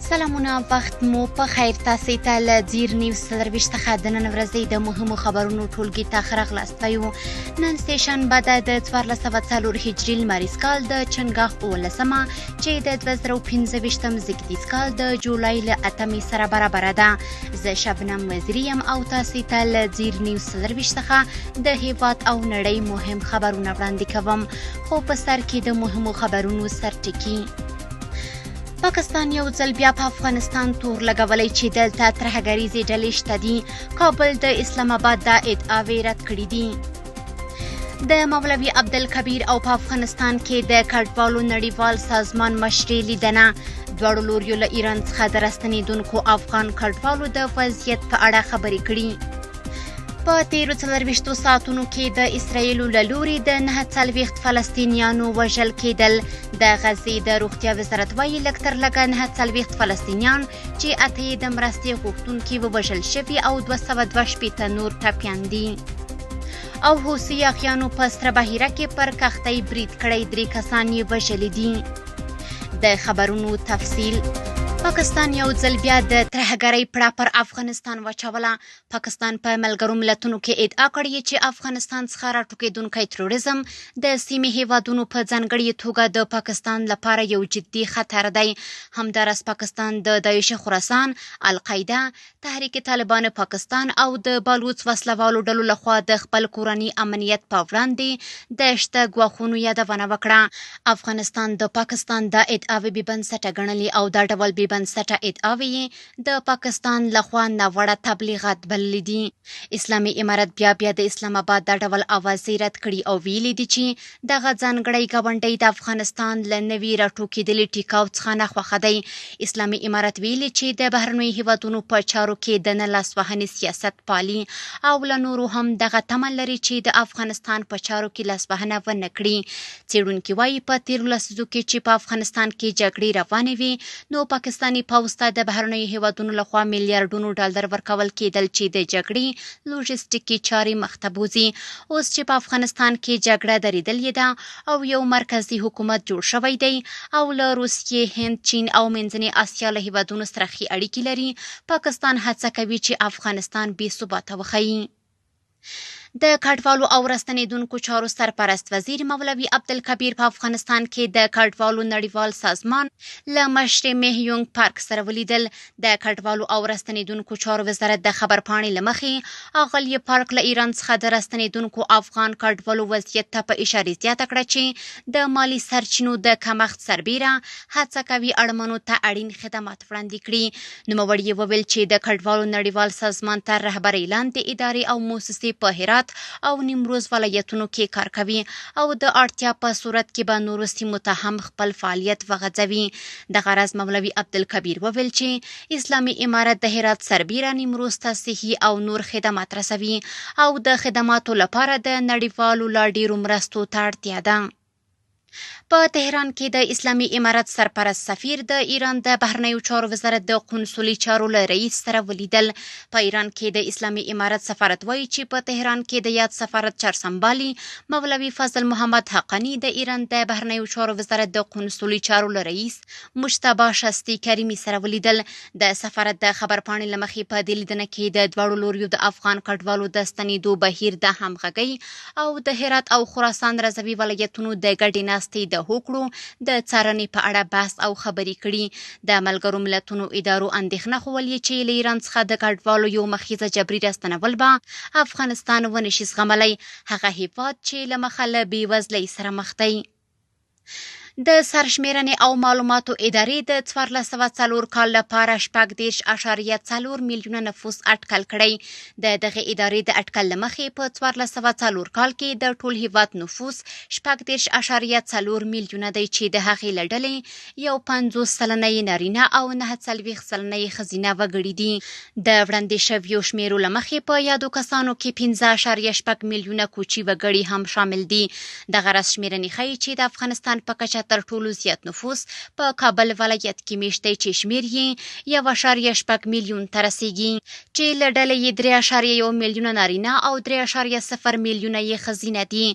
سلامونه، وخت مو په خیر. تاسو ته له زیر نیوز سرویس څخه د نن ورځې د مهمو خبرونو ټولګي ته ښه راغلاست وایو. نن سټیشن بعد د 1404 هجري لمریز کال د چنګاښ 18مه چې د 2025 زیږدیز کال د جولای له 8مې سره برابر ده. زه شبنم وزیری یم او تاسو ته له زیر نیوز سرویس څخه د هیواد او نړۍ مهم خبرونه وړاندې کوم. خو په سر کې د مهمو خبرونو سرټکی. پاکستان یو ځل بیا په افغانستان تور لګولی چې دلته ترهګریزې ډلې شته دي. کابل د اسلام آباد دا ادعاوې رد کړي دي. د مولوي عبدالکبیر او په افغانستان کې د کډوالو نړیوال سازمان مشري لیدنه. دواړو لوریو له ایران څخه د راستنېدونکو افغان کډوالو د وضعیت په اړه خبرې کړي. په تیرو 24 ساعتونو کې د اسرایلو له لوري د 49 فلسطینیانو وژل کېدل. د غزې د روغتیا وزارت وایي لږ تر لږه 49 فلسطینیان چې 8 د مرستې غوښتونکي ووژل شوي او 222 نور ټپیان دي. او حوثي اغیانو په سره بحیره کې پر کښتۍ برید کړی، 3 کسان یې وژلي دي. د خبرونو تفصیل. پاکستان یو ځل بیا د ترهګرۍ پړه پر افغانستان واچوله. پاکستان په ملګرو ملتونو کې ادعا کړې چې افغانستان څخه راټوکېدونکی تروریزم د سیمې هیوادونو په ځانګړې توګه د پاکستان لپاره یو جدي خطر دی. همداراز پاکستان د داعش خراسان، القاعده، تحریک طالبان پاکستان او د بلوچ وسلوالو ډلو لخوا د خپل کورني امنیت په وړاندې د شته ګواښونو یادونه وکړه. افغانستان د پاکستان دا ادعاوې بې بنسټه ګڼلې او دا ډول بې بنسټه ادعاوې د پاکستان لخوا ناوړه تبلیغات بللي دي. اسلامي امارت بیا د اسلام آباد دا ډول اوازې رد کړي او ویلي دي چې دغه ځانګړی ګاونډی د افغانستان له نوي راټوکېدلي ټیکاو څخه نه خوښه دی. اسلامي امارت ویلي چې د بهرنیو هیوادونو په چارو کې د نه لاسوهنې سیاست پالي او له نورو هم دغه تمه لري چې د افغانستان په چارو کې لاسوهنه ونه کړي. څېړونکي وایي په تیرو لسیزو کې چې په افغانستان کې جګړې روانې وي نو پاکستاني پوځ ته د بهرنیو هیوادونو لخوا میلیارډونو ډالر ورکول کېدل چې د جګړې لوژستیکي چارې مخته بوځي. اوس چې په افغانستان کې جګړه درېدلې ده او یو مرکزي حکومت جوړ شوی دی او له روسیې، هند، چین او منځنۍ اسیا له هیوادونو سره ښې اړیکې لري، پاکستان هڅه کوي چې افغانستان بې ثباته وښيي. د کډوالو او راستنېدونکو چارو سرپرست وزیر مولوي عبدالکبیر په افغانستان کې د کډوالو نړیوال سازمان له مشر مهیونګ پارک سره ولیدل. د کډوالو او راستنېدونکو چارو وزارت د خبرپاڼې له مخې اغلې پارک له ایران څخه د راستنېدونکو افغان کډوالو وضعیت ته په اشارې زیاته کړه چې د مالي سرچینو د کمښت سربیره هڅه کوي اړمنو ته اړین خدمات وړاندې کړي. نوموړي وویل چې د کډوالو نړیوال سازمان تر رهبرۍ لاندې ادارې او موسسې په هرات او نیمروز ولایتونو کې کار کوي او د اړتیا په صورت کې به نورو سیمو ته هم خپل فعالیت وغځوي. دغه راز مولوي عبدالکبیر وویل چې اسلامي امارت د هرات سربیره نیمروز ته صحي او نور خدمات رسوي او د خدماتو لپاره د نړیوالو لا ډیرو مرستو ته اړتیا ده. په تهران کې د اسلامي امارت سرپرست سفیر د ایران د بهرنیو چارو وزارت د قونسلي چارو له رئیس سره ولیدل. په ایران کې د اسلامي امارت سفارت وایي چې په تهران کې د یاد سفارت چارسمبالي مولوي فضل محمد حقانی د ایران د بهرنیو چارو وزارت د قونسلي چارو له رئیس مجتبی شستی کریمي سره ولیدل. د سفارت د خبرپاڼې له مخې په دې لیدنه کې د دواړو لوریو د افغان کډوالو د ستنېدو بهیر د همغږۍ او د هرات او خراسان رضوي ولایتونو د ګډې ناستې د هوکړو د څارنې په اړه بحث او خبرې کړي. د ملګرو ملتونو ادارو اندېښنه ښولې چې له ایران څخه د کډوالو یو مخیزه جبري راستنول به افغانستان ونشي زغملی، هغه هیواد چې له مخه له بېوزلۍ سره مخ دی. د سرشمېرنې او معلوماتو ادارې د 1404 کال لپاره 14.4 میلیونه نفوس اټکل کړی. د دغه ادارې د اټکل له مخې په 1404 کال کې د ټول هیواد نفوس 14.4 میلیونه دی چې د هغې له ډلې یو 50 سلنه یې نارینه او 49 سلنه یې ښځینه وګړي دي. د وړاندې شویو شمېرو له مخې په یادو کسانو کې 15.6 میلیونه کوچي وګړي هم شامل دي. دغه راز شمېرنې ښیي چې د افغانستان په کچه تر ټولو زیات نفوس په کابل ولایت کې میشته چې شمیر یې 1.6 میلیون ته رسیږي چې له ډلې یې 3.1 میلیونه نارینه او 3.0 میلیونه یې ښځینه دي.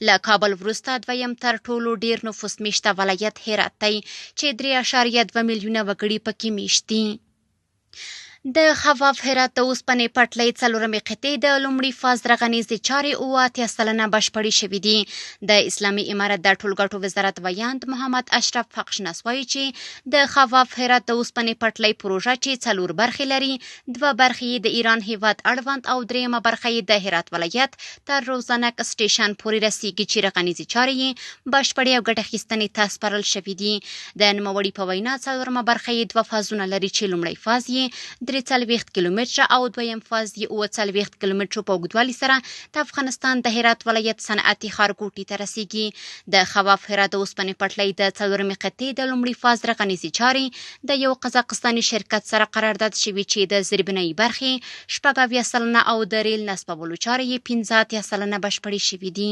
له کابل وروسته دویم تر ټولو ډیر نفوس میشته ولایت هرات دی چې 3.2 میلیونه وګړي پکې میشت دي. د خواف هرات د اوسپنې پټلۍ څلورمې قطعې د لومړي فاز رغنیزې چارې 80% بشپړې شوي دي. د اسلامي امارت د ټولګټو وزارت ویاند محمد اشرف فقشنس وایي چې د خواف هرات د اوسپنې پټلۍ پروژه چې 4 برخې لري، 2 برخې یې د ایران هیواد اړوند او 3مه برخه یې د هرات ولایت تر روزنک سټیشن پورې رسیږي چې رغنیزې چارې یې بشپړې او ګټه اخیستنې ته سپارل شوي دي. د نوموړي په وینا 4مه برخه یې 2 فازونه لري چې لومړی فاز یې 43 کیلومتره او دویم فاز یې 43 کیلومتره په اوږدوالي سره د افغانستان د هرات ولایت صنعتي ښارګوټي ته رسیږي. د خواف هرات د اوسپنې پټلۍ د 4مې قطعې د لومړي فاز رغنیزې چارې د یو قزاقستاني شرکت سره قرارداد شوي چې د زیربنایي برخې 80% او د ریل نصبولو چارې یې 15% بشپړې شوي دي.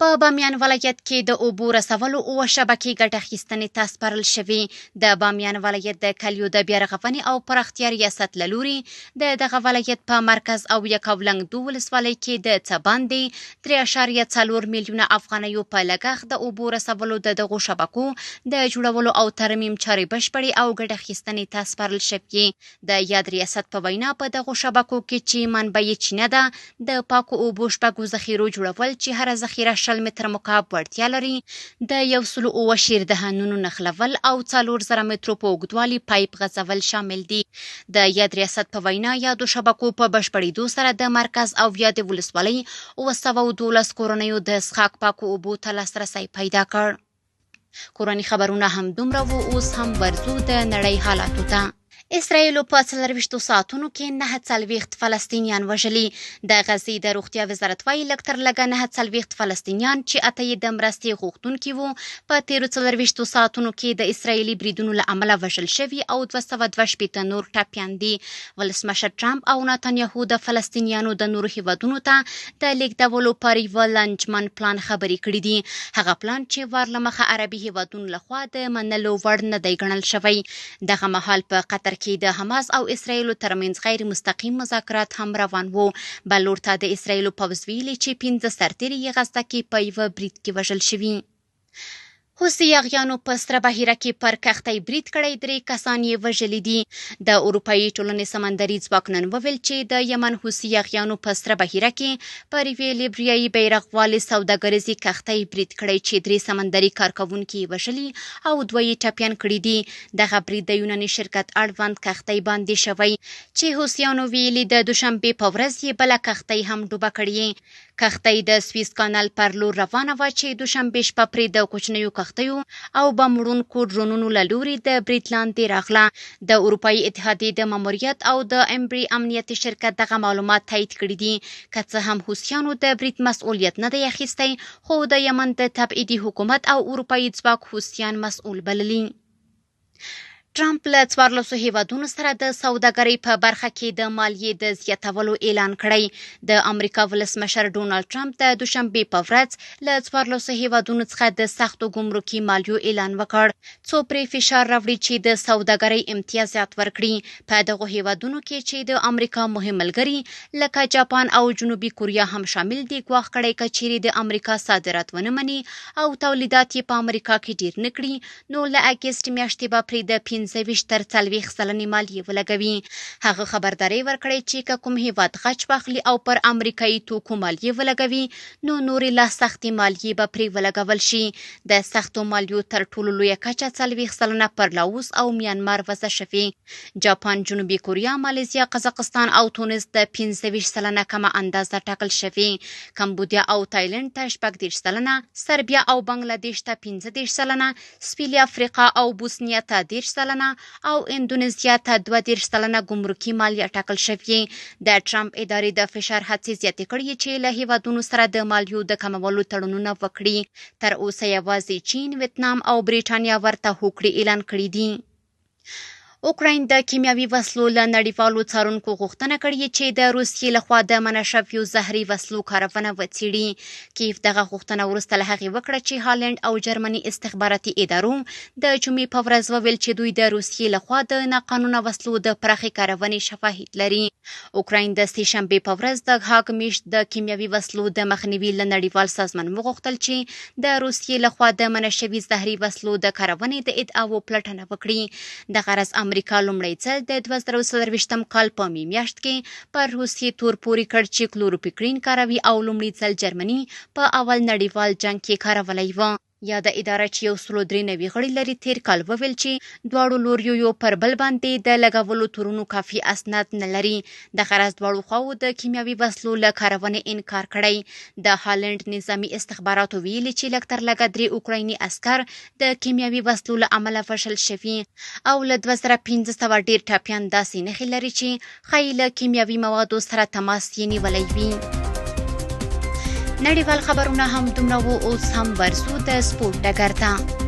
په بامیان ولایت کې د اوبو رسولو 7 شبکې ګټه اخیستنې ته سپارل شوې. د بامیان ولایت د کلیو د بیا رغونې او پراختیا ریاست له لوري د دغه ولایت په مرکز او یکاولنګ 2 ولسوالۍ کې د څه باندې 3.4 میلیونه افغانیو په لګښت د اوبو رسولو د دغو شبکو د جوړولو او ترمیم چارې بشپړې او ګټه اخیستنې ته سپارل شوې. د یاد ریاست په وینا په دغو شبکو کې چې منبع یې چینه ده، د پاکو اوبو 6 ذخیرو جوړول چې هره ذخیره 60 متره مکعب وړتیا لري، د 107 شیردهانونو نښلول او 4000 مترو په اوږدوالي پایپ غځول شامل دي. د یاد ریاست په وینا یادو شبکو په بشپړېدو سره د مرکز او یادې ولسوالۍ 712 کورنیو د څښاک پاکو اوبو ته لاسرسی پیدا کړ. کورني خبرونه هم دومره وو، اوس هم ورځو د نړۍ حالاتو ته. اسرائیلو په 24 ساعتونو کې 49 فلسطینیان وژلي. د غزې د روغتیا وزارت وایي لږ تر لږه 49 فلسطینیان چې 8 یې د مرستې غوښتونکي وو په تیرو 24 ساعتونو کې د اسرائیلي بریدونو له امله وژل شوي او 262 نور ټپیان دي. ولسمشر ټرمپ او نتانیاهو د فلسطینیانو د نورو هیوادونو ته د لیږدولو پر یوه لنجمن پلان خبرې کړي دي. هغه پلان چې وار له مخه عربي هیوادونو لخوا د منلو وړ نه دی ګڼل شوی. دغه مهال په قطر کې د حماس او اسرائیلو ترمنځ غیر مستقیم مذاکرات هم روان وو. بل لور ته د اسرائیلو پوځ ویلي چې 15 سرتیري یې غزه کې په یوه برید کې وژل شوي. حوثي یاغیانو په سره بحیره کې پر کښتۍ برید کړی، 3 کسان یې وژلي دي. د اروپایي ټولنې سمندري ځواک نن وویل چې د یمن حوثي یاغیانو په سره بحیره کې پر یوې لیبریایي بیرغوالې سوداګریزې کښتۍ برید کړی چې 3 سمندري کارکوونکي یې وژلي او 2 یې ټپیان کړي دي. دغه برید د یوناني شرکت اړوند کښتۍ باندې شوی چې حوثیانو ویلي د دوشنبې په ورځ یې بله کښتۍ هم ډوبه کړې. کښتۍ د سویس کانال پر لور روانه وه چې دوشنبې شپه پرې د کوچنیو کښتیو او بم وړونکو ډرونونو له لوري د برید لاندې راغله. د اروپایي اتحادیې د ماموریت او د امبري امنیتي شرکت دغه معلومات تایید کړي دي. که څه هم حوثیانو د برید مسؤلیت نه دی اخیستی، خو د یمن د تبعیدي حکومت او اروپایي ځواک حوثیان مسؤل بللي. ټرمپ له 14 هیوادونو سره د سوداګرۍ په برخه کې د مالیې د زیاتولو اعلان کړی. د امریکا ولسمشر ډونالډ ټرمپ د دوشنبې په ورځ له 14 هیوادونو څخه د سختو ګمرکي مالیو اعلان وکړ، څو پرې فشار راوړي چې د سوداګرۍ امتیازات ورکړي. په دغو هیوادونو کې چې د امریکا مهم ملګري لکه جاپان او جنوبي کوریا هم شامل دي، ګواښ کړی که چیرې د امریکا صادرات ونه مني او تولیدات یې په امریکا کې ډیر نه کړي، نو له اګست میاشتې به پرې د 15 تر 40 سلنې مالیې ولګوي. هغه خبرداری ورکړی چې که کوم هیواد غچ واخلي او پر امریکایي توکو مالیې ولګوي، نو نورې لا سختې مالیې به پرې ولګول شي. د سختو مالیو تر ټولو لویه کچه 40 سلنه پر لاوس او میانمار وضع شوې. جاپان، جنوبي کوریا، مالیزیا، قزاقستان او تونس د 15 سلنه کمه اندازه ټاکل شوې. کمبودیا او تایلند ته 14 سلنه، سربیا او بنگلادیش ته 15 سلنه، سویلي افریقا او بوسنیا ته 10 سلنه او اندونیزیا ته 32 سلنه ګمرکي مالیه ټاکل شوې. د ټرمپ ادارې د فشار هڅې زیاتې کړي چې له هیوادونو سره د مالیو د کمولو تړونونه وکړي. تر اوسه یوازې چین، ویتنام او بریټانیا ورته هوکړې اعلان کړي دي. اوکراین د کیمیاوي وسلو له نړیوالو څارونکو غوښتنه کړې چې د روسیې لخوا د منع شویو زهري وسلو کارونه وڅېړي. کیف دغه غوښتنه وروسته له هغې وکړه چې هالند او جرمني استخباراتي ادارو د جمعې په ورځ وویل چې دوی د روسیې لخوا د ناقانونه وسلو د پراخې کارونې شواهد لري. اوکراین د سې شنبې په ورځ د هاګ میشت د کیمیاوي وسلو د مخنیوي له نړیوال سازمان وغوښتل چې د روسیې لخوا د منع شوي زهري وسلو د کارونې د ادعاو پلټنه وکړي. دغه راز امریکا لومړی ځل د 2024 کال په مې میاشت کې پر روسیې تور پورې کړ چې کلوروپیکرین کاروي او لومړي ځل جرمني په اول نړیوال جنګ کې کارولی و. یاده اداره چې 193 غړي لري تیر کال وویل چې دواړو لوریو یو پر بل باندې د لګولو تورونو کافي اسناد نه لري. دغه راز دواړو خواو د کیمیاوي وسلو له کارونې انکار کړی. د هالند نظامي استخباراتو ویلي چې لږ تر لږه 3 اوکرایني عسکر د کیمیاوي وسلو له امله وژل شوي او له 2500 ډیر ټاپیان داسې نښې لري چې ښایي له کیمیاوي موادو سره تماس یې نیولی وي. نړیوال خبرونه هم دومره وو، اوس هم ورځو د سپورټ ډګر ته.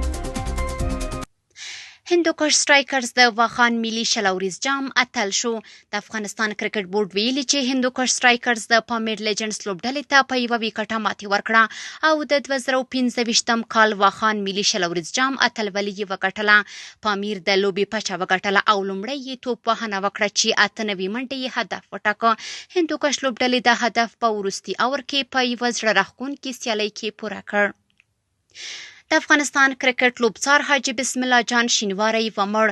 هندوکش سټرایکرز د واخان ملي شلوریز جام اتل شو. د افغانستان کرکټ بورډ ویلي چې هندوکش سټرایکرز د پامیر لیجنډز لوبډلې ته په یوه ویکټه ماتې ورکړه او د 2015 کال واخان ملي شلوریز جام اتلولي یې وګټله. پامیر د لوبې پچه وګټله او لومړی یې توپ وهنه وکړه چې 98 منټې یې هدف وټاکه. هندوکش لوبډلې د هدف په وروستي اور کې په یوه زړه راښکونکې سیالۍ کې پوره کړ. د افغانستان کرکټ لوبڅار حاجي بسم الله جان شینواری ومړ.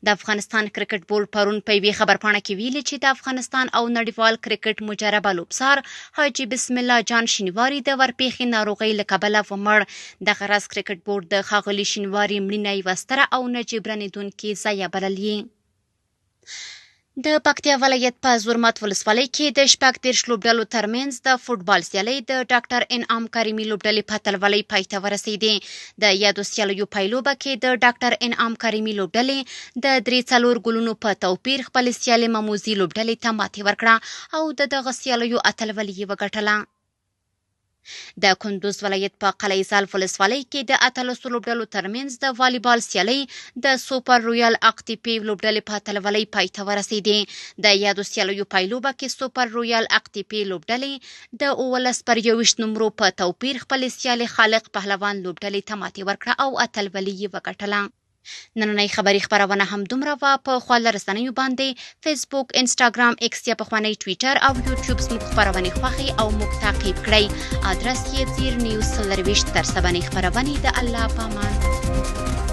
د افغانستان کرکټ بورډ پرون په یوې خبرپاڼه کې ویلي چې د افغانستان او نړیوال کرکټ مجربه لوبڅار حاجي بسم الله جان شینواری د ورپېښې ناروغۍ له کبله ومړ. دغه راز کرکټ بورډ د ښاغلي شینواری مړینه یوه ستره او نه جبرانېدونکې ضایعه بللې. د پکتیا ولایت په زرمت ولسوالۍ کې د 14 لوبډلو ترمنځ د فوټبال سیالۍ د ډاکټر انعام کریمي لوبډلې په اتلولۍ پای ته ورسېدې. د یادو سیالیو پایلوبه کې د ډاکټر انعام کریمي لوبډلې د 3-4 ګولونو په توپیر خپلې سیالۍ مموزي لوبډلې ته ماتې ورکړه او د دغه سیالیو اتلولي یې وګټله. د کندوز ولایت په قلعه زال ولسوالۍ کې د 18 لوبډلو ترمنځ د والیبال سیالۍ د سوپر رویال اقتیپي لوبډلې په اتلولۍ پای ته ورسېدې. د یادو سیالیو پایلوبه کې سوپر رویال اقتیپي لوبډلې د 19 نمرو په توپیر خپلې سیالۍ خالق پهلوان لوبډلې ته ماتې ورکړه او اتلولي یې وګټله. نننۍ خبري خبرونه هم دومره وه. په خواله رسنیو باندې فیسبوک، انسټاګرام، ایکس یا پخوانی ټویټر او یوټیوب زموږ خپرونې خوښئ او موږ تعقیب کړئ. ادرس یې زیر نیوز 24 تر سبانۍ خپرونې. د الله په امان.